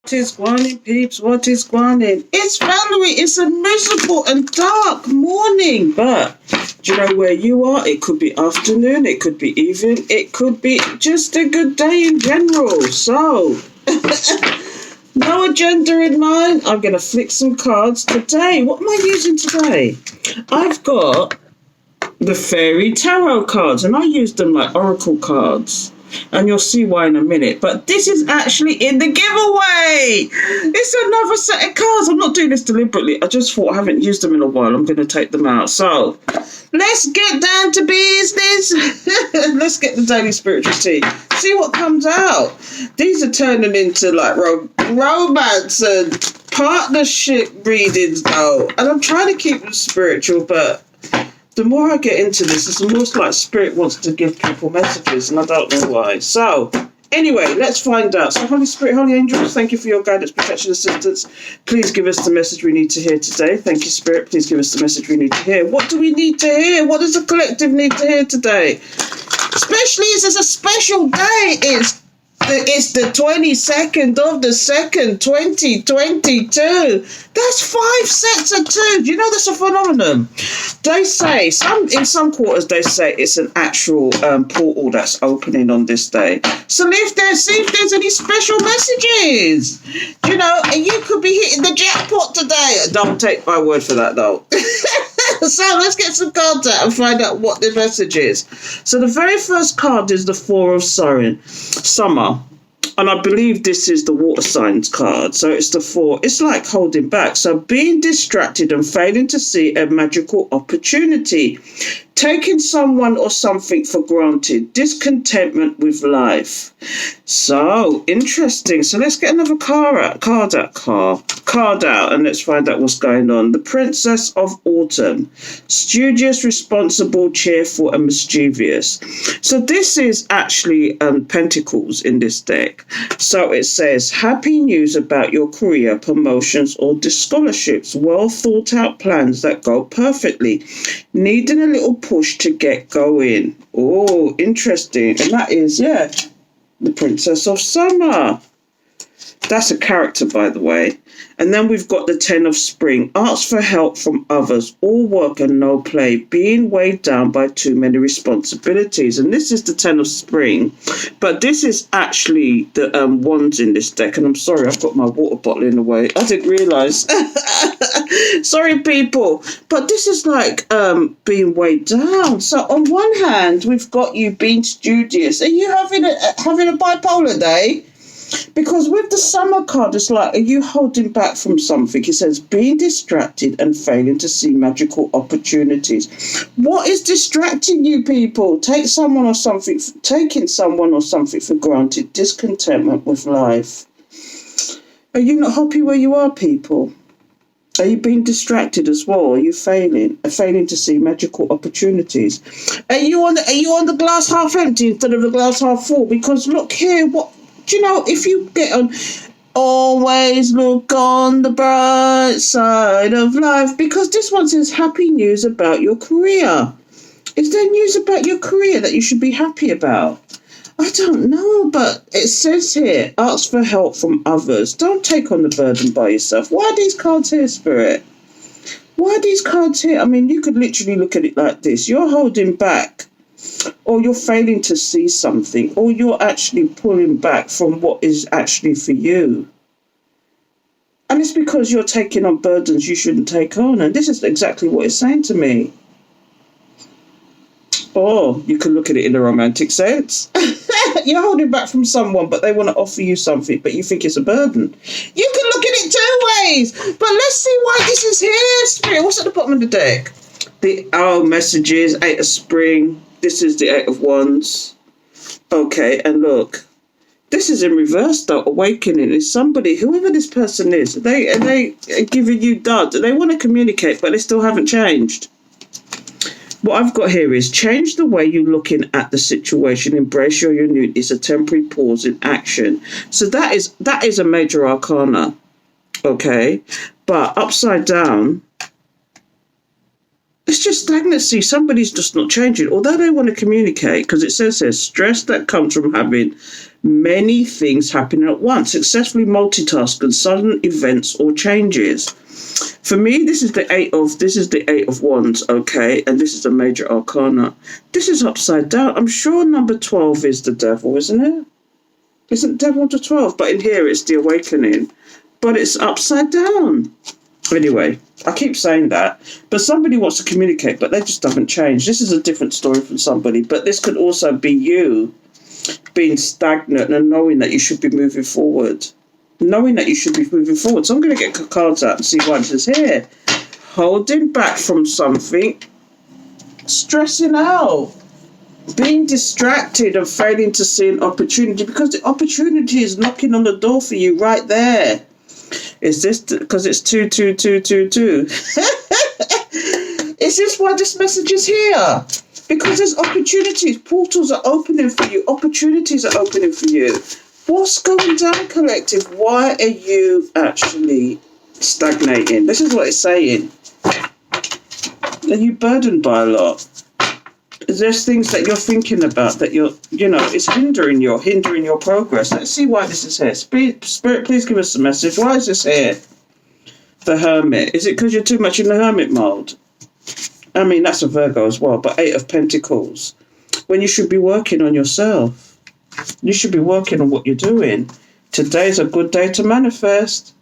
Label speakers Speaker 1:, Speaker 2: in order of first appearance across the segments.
Speaker 1: What is going, peeps? What is going? It's Valerie. It's a miserable and dark morning, but do you know where you are? It could be afternoon, it could be evening, it could be just a good day in general. So, no agenda in mind. I'm going to flick some cards today. What am I using today? I've got the Fairy Tarot cards, and I use them like Oracle cards. And you'll see why in a minute. But this is actually in the giveaway. It's another set of cards. I'm not doing this deliberately. I just thought I haven't used them in a while. I'm going to take them out. So, let's get down to business. Let's get the daily spiritual tea. See what comes out. These are turning into like romance and partnership readings though. And I'm trying to keep them spiritual, but the more I get into this, it's almost like Spirit wants to give people messages, and I don't know why. So, anyway, let's find out. So, Holy Spirit, Holy Angels, thank you for your guidance, protection, assistance. Please give us the message we need to hear today. Thank you, Spirit. Please give us the message we need to hear. What do we need to hear? What does the collective need to hear today? Especially as it's a special day. It's the 22nd of the 2nd, 2022. That's 5 sets of 2. Do you know that's a phenomenon? They say, in some quarters, they say it's an actual portal that's opening on this day. So see if there's any special messages. You know, and you could be hitting the jackpot today. Don't take my word for that, though. So let's get some cards out and find out what the message is. So the very first card is the Four of Summer. And I believe this is the water signs card. So it's the 4. It's like holding back. So being distracted and failing to see a magical opportunity. Taking someone or something for granted. Discontentment with life. So, interesting. So let's get another card out, and let's find out what's going on. The Princess of Autumn. Studious, responsible, cheerful, and mischievous. So this is actually Pentacles in this deck. So it says, happy news about your career, promotions, or scholarships. Well thought out plans that go perfectly. Needing a little push to get going. Oh, interesting. And that is, the Princess of Summer. That's a character, by the way. And then we've got the 10 of Spring. Ask for help from others. All work and no play. Being weighed down by too many responsibilities. And this is the 10 of Spring. But this is actually the wands in this deck. And I'm sorry, I've got my water bottle in the way. I didn't realise. Sorry, people. But this is like being weighed down. So on one hand, we've got you being studious. Are you having a bipolar day? Because with the Summer card, it's like, are you holding back from something? It says, being distracted and failing to see magical opportunities. What is distracting you, people? Taking someone or something for granted. Discontentment with life. Are you not happy where you are, people? Are you being distracted as well? Are you failing to see magical opportunities? Are you on the glass half empty instead of the glass half full? Because look here, do you know, if you get on, always look on the bright side of life, because this one says happy news about your career. Is there news about your career that you should be happy about? I don't know, but it says here, ask for help from others. Don't take on the burden by yourself. Why are these cards here, Spirit? Why are these cards here? I mean, you could literally look at it like this. You're holding back, or you're failing to see something, or you're actually pulling back from what is actually for you. And it's because you're taking on burdens you shouldn't take on. And this is exactly what it's saying to me. Or you can look at it in a romantic sense. You're holding back from someone, but they want to offer you something, but you think it's a burden. You can look at it 2 ways. But let's see why this is here, Spirit. What's at the bottom of the deck? Messages, 8 of Spring. This is the 8 of Wands. Okay, and look. This is in reverse, though. Awakening is somebody, whoever this person is, they are giving you dud. They want to communicate, but they still haven't changed. What I've got here is change the way you're looking at the situation. Embrace your union. It's a temporary pause in action. So that is a major arcana. Okay, but upside down, it's just stagnancy. Somebody's just not changing. Although they want to communicate, because it says here, stress that comes from having many things happening at once, successfully multitasking sudden events or changes. For me, this is the eight of wands, okay, and this is a major arcana. This is upside down. I'm sure number 12 is the devil, isn't it? Isn't devil to 12? But in here it's the awakening. But it's upside down. Anyway, I keep saying that. But somebody wants to communicate, but they just haven't changed. This is a different story from somebody. But this could also be you being stagnant and knowing that you should be moving forward. Knowing that you should be moving forward. So I'm going to get cards out and see what it says here. Holding back from something. Stressing out. Being distracted and failing to see an opportunity, because the opportunity is knocking on the door for you right there. Is this because it's 22222? Is this why this message is here? Because there's opportunities. Portals are opening for you. Opportunities are opening for you. What's going down, collective? Why are you actually stagnating? This is what it's saying. Are you burdened by a lot? There's things that you're thinking about that it's hindering your progress. Let's see why this is here. Spirit, please give us a message. Why is this here? The Hermit. Is it because you're too much in the Hermit mode? I mean, that's a Virgo as well, but 8 of Pentacles. When you should be working on yourself. You should be working on what you're doing. Today's a good day to manifest.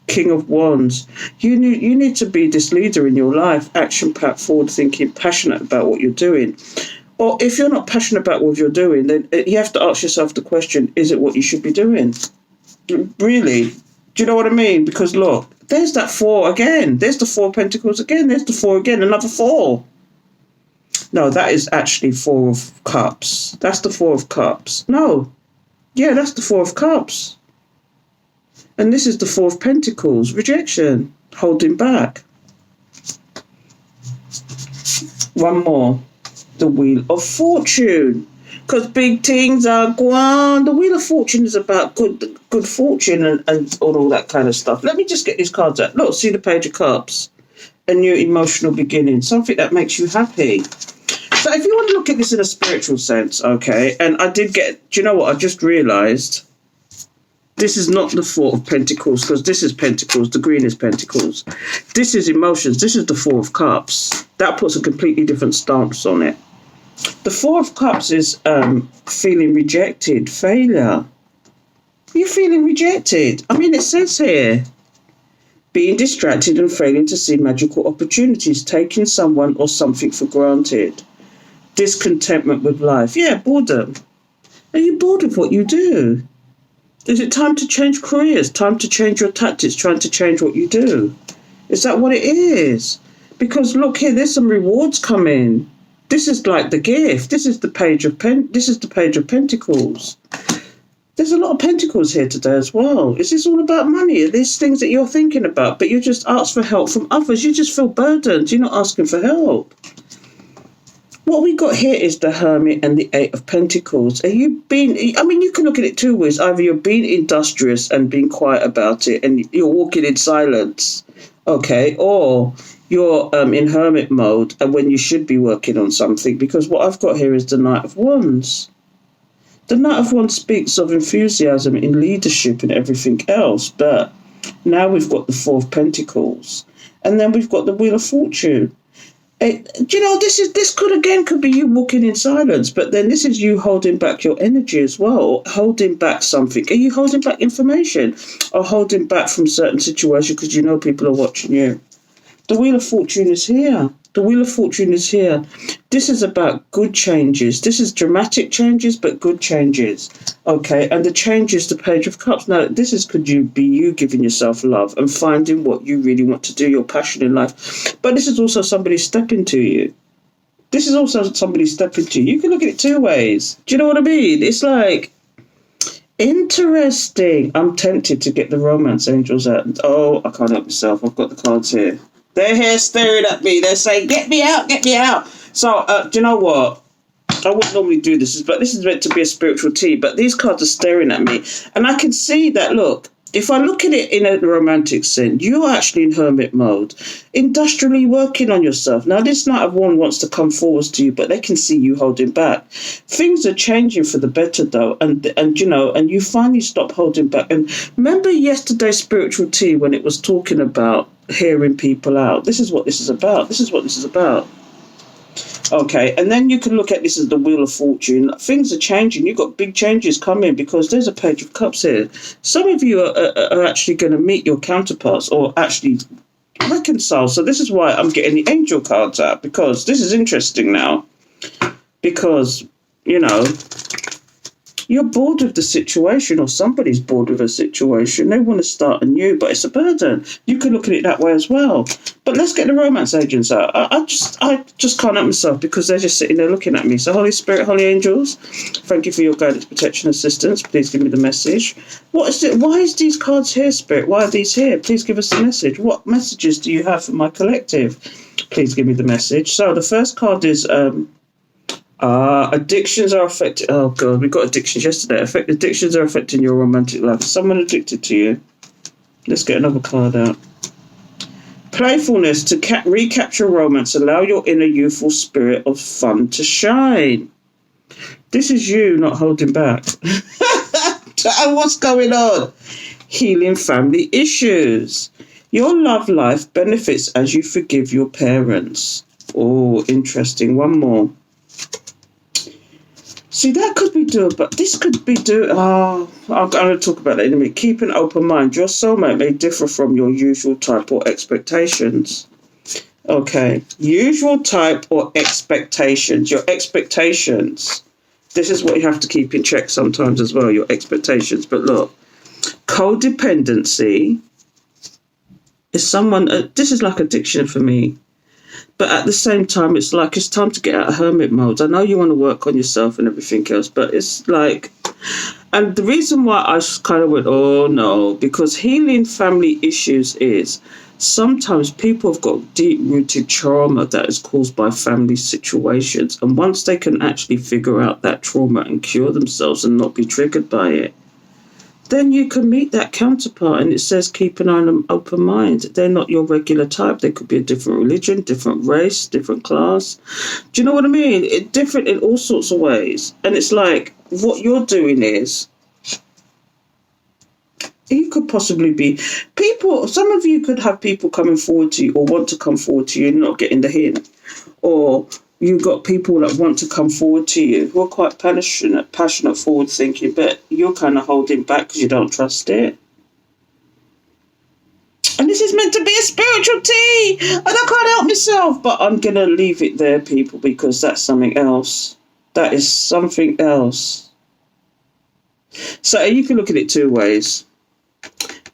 Speaker 1: King of Wands. You need to be this leader in your life, action-packed, forward-thinking, passionate about what you're doing. Or if you're not passionate about what you're doing, then you have to ask yourself the question, is it what you should be doing? Really? Do you know what I mean? Because look, there's that 4 again. There's the 4 of Pentacles again. There's the 4 again. Another 4. No, that is actually 4 of Cups. That's the 4 of Cups. No. Yeah, that's the 4 of Cups. And this is the 4 of Pentacles. Rejection. Holding back. One more. The Wheel of Fortune. Because big things are going. The Wheel of Fortune is about good fortune and all that kind of stuff. Let me just get these cards out. Look, see the Page of Cups. A new emotional beginning. Something that makes you happy. So if you want to look at this in a spiritual sense, okay, and I did get, do you know what? I just realised this is not the 4 of Pentacles, because this is Pentacles. The green is Pentacles. This is emotions. This is the 4 of Cups. That puts a completely different stance on it. The 4 of Cups is feeling rejected, failure. You're feeling rejected. I mean, it says here, being distracted and failing to see magical opportunities, taking someone or something for granted. Discontentment with life. Yeah, boredom. Are you bored with what you do? Is it time to change careers? Time to change your tactics? Trying to change what you do? Is that what it is? Because look here, there's some rewards coming. This is like the gift. This is the Page of Pentacles. There's a lot of Pentacles here today as well. Is this all about money? Are these things that you're thinking about, but you just ask for help from others? You just feel burdened. You're not asking for help. What we got here is the Hermit and the 8 of Pentacles. You can look at it 2 ways. Either you're being industrious and being quiet about it and you're walking in silence, okay, or you're in Hermit mode and when you should be working on something, because what I've got here is the Knight of Wands. The Knight of Wands speaks of enthusiasm in leadership and everything else, but now we've got the 4 of Pentacles and then we've got the Wheel of Fortune. This could be you walking in silence, but then this is you holding back your energy as well, holding back something. Are you holding back information or holding back from certain situations because you know people are watching you? The Wheel of Fortune is here. The Wheel of Fortune is here. This is about good changes. This is dramatic changes, but good changes. Okay, and the change is the Page of Cups. Now, could be you giving yourself love and finding what you really want to do, your passion in life. But this is also somebody stepping to you. This is also somebody stepping to you. You can look at it 2 ways. Do you know what I mean? It's like, interesting. I'm tempted to get the romance angels out. Oh, I can't help myself. I've got the cards here. They're here staring at me. They're saying, get me out, get me out. So, do you know what? I wouldn't normally do this, but this is meant to be a spiritual tea. But these cards are staring at me. And I can see that, look, if I look at it in a romantic sense, you're actually in hermit mode, industrially working on yourself. Now, this Knight of Wands wants to come forwards to you, but they can see you holding back. Things are changing for the better, though, and you finally stop holding back. And remember yesterday's spiritual tea when it was talking about hearing people out. This is what this is about. This is what this is about. Okay, and then you can look at this as the Wheel of Fortune. Things are changing. You've got big changes coming because there's a Page of Cups here. Some of you are actually going to meet your counterparts or actually reconcile. So this is why I'm getting the angel cards out, because this is interesting now. Because, you're bored of the situation, or somebody's bored of a situation. They want to start anew, but it's a burden. You can look at it that way as well. But let's get the romance agents out. I just can't help myself because they're just sitting there looking at me. So Holy Spirit, Holy Angels, thank you for your guidance, protection, assistance. Please give me the message. What is it? Why is these cards here, Spirit? Why are these here? Please give us the message. What messages do you have for my collective? Please give me the message. So the first card is addictions are affecting. Oh God, we got addictions yesterday. Addictions are affecting your romantic life. Is someone addicted to you? Let's get another card out. Playfulness to recapture romance. Allow your inner youthful spirit of fun to shine. This is you not holding back. What's going on? Healing family issues. Your love life benefits as you forgive your parents. Oh, interesting. One more. See, that could be doable, but this could be I'm going to talk about that in a minute. Keep an open mind. Your soulmate may differ from your usual type or expectations. Okay. Usual type or expectations. Your expectations. This is what you have to keep in check sometimes as well, your expectations. But look, codependency is someone, this is like addiction for me. But at the same time, it's like it's time to get out of hermit mode. I know you want to work on yourself and everything else, but it's like... And the reason why I kind of went, oh no, because healing family issues is sometimes people have got deep-rooted trauma that is caused by family situations. And once they can actually figure out that trauma and cure themselves and not be triggered by it, then you can meet that counterpart, and it says keep an open mind. They're not your regular type. They could be a different religion, different race, different class. Do you know what I mean? It's different in all sorts of ways. And it's like what you're doing is you could possibly be people. Some of you could have people coming forward to you or want to come forward to you and not getting the hint. Or you've got people that want to come forward to you who are quite passionate, forward thinking, but you're kind of holding back because you don't trust it. And this is meant to be a spiritual tea, and I can't help myself, but I'm going to leave it there, people, because that's something else. That is something else. So you can look at it two ways.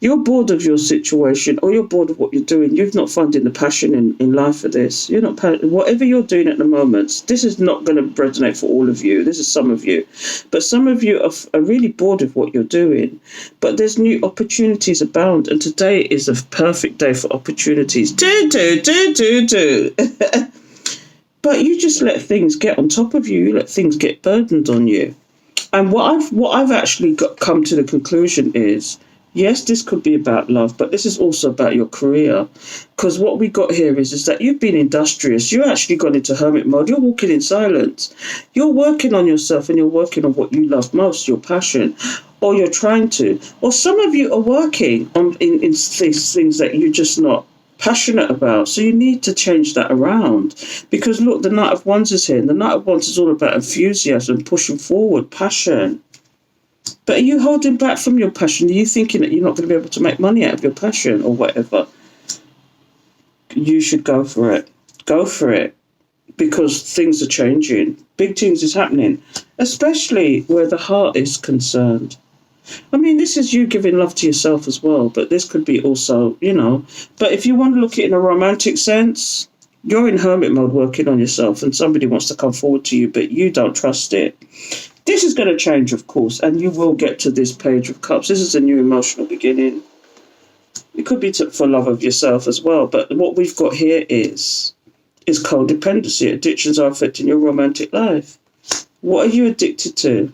Speaker 1: You're bored of your situation, or you're bored of what you're doing. You're not finding the passion in life for this. You're not whatever you're doing at the moment. This is not going to resonate for all of you. This is some of you, but some of you are really bored of what you're doing. But there's new opportunities abound, and today is a perfect day for opportunities. Do. But you just let things get on top of you. You let things get burdened on you. And what I've actually come to the conclusion is, yes, this could be about love, but this is also about your career. Because what we got here is that you've been industrious. You're actually gone into hermit mode. You're walking in silence. You're working on yourself and you're working on what you love most, your passion, or you're trying to. Or some of you are working on in these things that you're just not passionate about. So you need to change that around. Because look, the Knight of Wands is here. And the Knight of Wands is all about enthusiasm, pushing forward, passion. But are you holding back from your passion? Are you thinking that you're not going to be able to make money out of your passion or whatever? You should go for it. Go for it. Because things are changing. Big things is happening. Especially where the heart is concerned. I mean, this is you giving love to yourself as well. But this could be also, But if you want to look at it in a romantic sense, you're in hermit mode working on yourself. And somebody wants to come forward to you, but you don't trust it. This is going to change, of course, and you will get to this Page of Cups. This is a new emotional beginning. It could be for love of yourself as well, but what we've got here is codependency. Addictions are affecting your romantic life. What are you addicted to?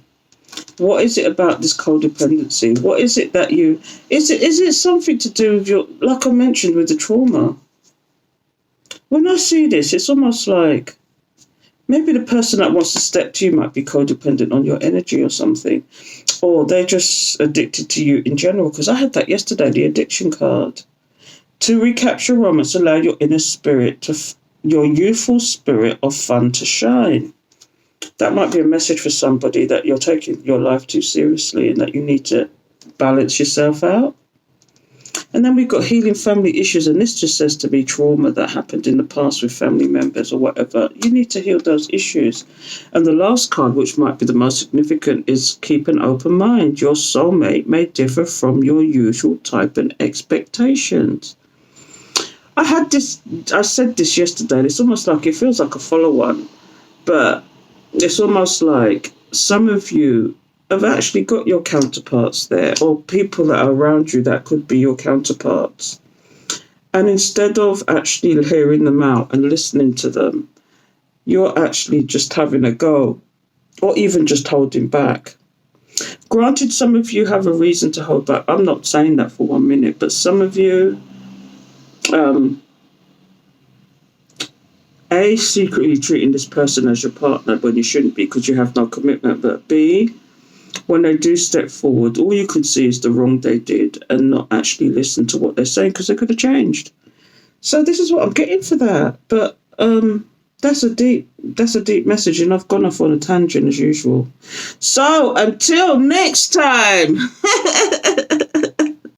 Speaker 1: What is it about this codependency? What is it that you... Is it something to do with your... Like I mentioned with the trauma. When I see this, it's almost like maybe the person that wants to step to you might be codependent on your energy or something. Or they're just addicted to you in general. Because I had that yesterday, the addiction card. To recapture romance, allow your inner spirit your youthful spirit of fun to shine. That might be a message for somebody that you're taking your life too seriously and that you need to balance yourself out. And then we've got healing family issues, and this just says to be trauma that happened in the past with family members or whatever. You need to heal those issues. And the last card, which might be the most significant, is keep an open mind. Your soulmate may differ from your usual type and expectations. I said this yesterday, and it's almost like it feels like a follow-on, but it's almost like some of you have actually got your counterparts there, or people that are around you that could be your counterparts. And instead of actually hearing them out and listening to them, you're actually just having a go, or even just holding back. Granted, some of you have a reason to hold back. I'm not saying that for 1 minute, but some of you... A, secretly treating this person as your partner when you shouldn't be because you have no commitment. But B, when they do step forward, all you could see is the wrong they did and not actually listen to what they're saying because they could have changed. So this is what I'm getting for that. But that's a deep message, and I've gone off on a tangent as usual. So until next time.